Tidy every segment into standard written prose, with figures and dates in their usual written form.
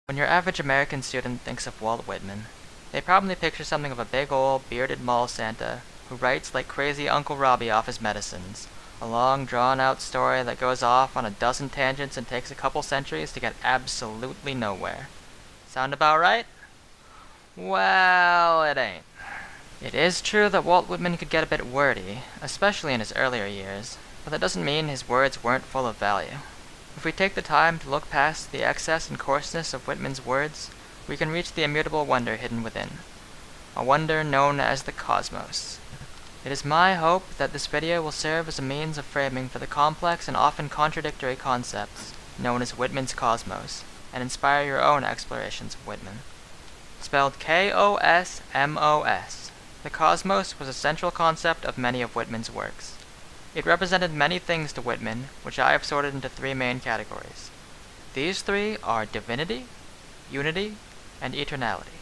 When your average American student thinks of Walt Whitman, they probably picture something of a big old bearded mall Santa who writes like crazy Uncle Robbie off his medicines, a long drawn-out story that goes off on a dozen tangents and takes a couple centuries to get absolutely nowhere. Sound about right? Well, it ain't. It is true that Walt Whitman could get a bit wordy, especially in his earlier years, but that doesn't mean his words weren't full of value. If we take the time to look past the excess and coarseness of Whitman's words, we can reach the immutable wonder hidden within, a wonder known as the Kosmos. It is my hope that this video will serve as a means of framing for the complex and often contradictory concepts known as Whitman's Kosmos, and inspire your own explorations of Whitman. Spelled K-O-S-M-O-S, the Kosmos was a central concept of many of Whitman's works. It represented many things to Whitman, which I have sorted into three main categories. These three are divinity, unity, and eternality.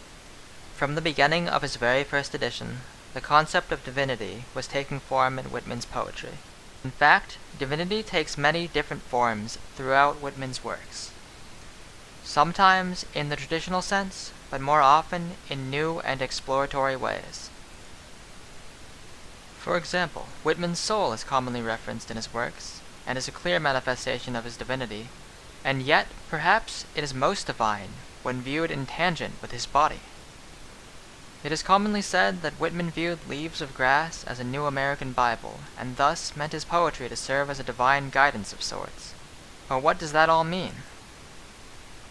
From the beginning of his very first edition, the concept of divinity was taking form in Whitman's poetry. In fact, divinity takes many different forms throughout Whitman's works. Sometimes in the traditional sense, but more often in new and exploratory ways. For example, Whitman's soul is commonly referenced in his works, and is a clear manifestation of his divinity, and yet, perhaps, it is most divine when viewed in tangent with his body. It is commonly said that Whitman viewed Leaves of Grass as a new American Bible, and thus meant his poetry to serve as a divine guidance of sorts. But what does that all mean?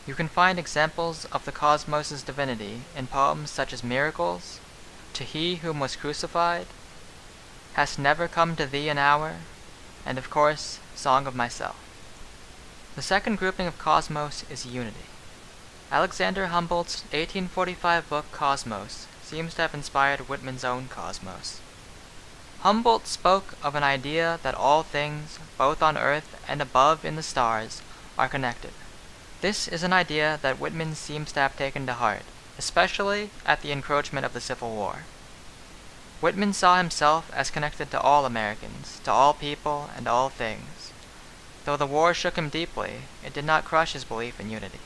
You can find examples of the cosmos' divinity in poems such as Miracles, To He Whom Was Crucified, Hast Never Come to Thee an Hour, and of course, Song of Myself. The second grouping of cosmos is unity. Alexander Humboldt's 1845 book Kosmos seems to have inspired Whitman's own cosmos. Humboldt spoke of an idea that all things, both on earth and above in the stars, are connected. This is an idea that Whitman seems to have taken to heart, especially at the encroachment of the Civil War. Whitman saw himself as connected to all Americans, to all people and all things. Though the war shook him deeply, it did not crush his belief in unity.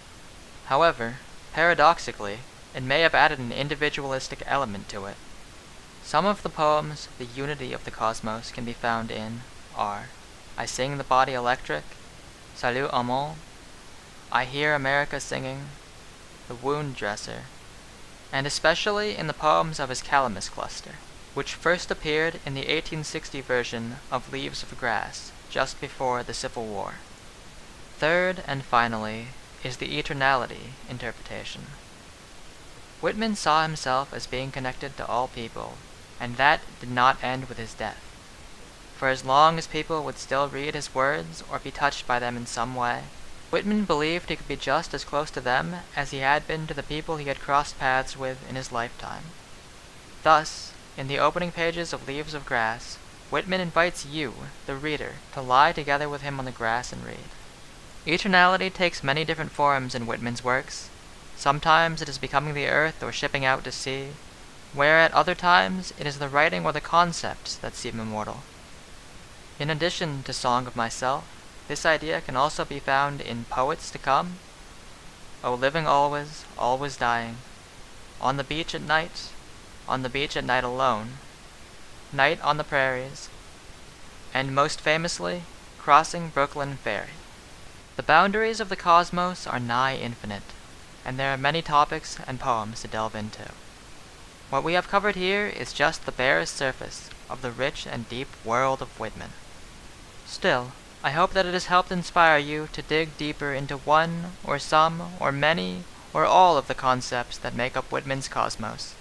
However, paradoxically, it may have added an individualistic element to it. Some of the poems the unity of the cosmos can be found in are I Sing the Body Electric, Salut Amant, I Hear America Singing, The Wound Dresser, and especially in the poems of his Calamus cluster, which first appeared in the 1860 version of Leaves of Grass, just before the Civil War. Third, and finally, is the eternality interpretation. Whitman saw himself as being connected to all people, and that did not end with his death. For as long as people would still read his words or be touched by them in some way, Whitman believed he could be just as close to them as he had been to the people he had crossed paths with in his lifetime. Thus, in the opening pages of Leaves of Grass, Whitman invites you, the reader, to lie together with him on the grass and read. Eternality takes many different forms in Whitman's works. Sometimes it is becoming the earth or shipping out to sea, where at other times it is the writing or the concepts that seem immortal. In addition to Song of Myself, this idea can also be found in Poets to Come, O Living Always, Always Dying, On the Beach at Night, On the Beach at Night Alone, Night on the Prairies, and most famously, Crossing Brooklyn Ferry. The boundaries of the cosmos are nigh infinite, and there are many topics and poems to delve into. What we have covered here is just the barest surface of the rich and deep world of Whitman. Still, I hope that it has helped inspire you to dig deeper into one, or some, or many, or all of the concepts that make up Whitman's cosmos.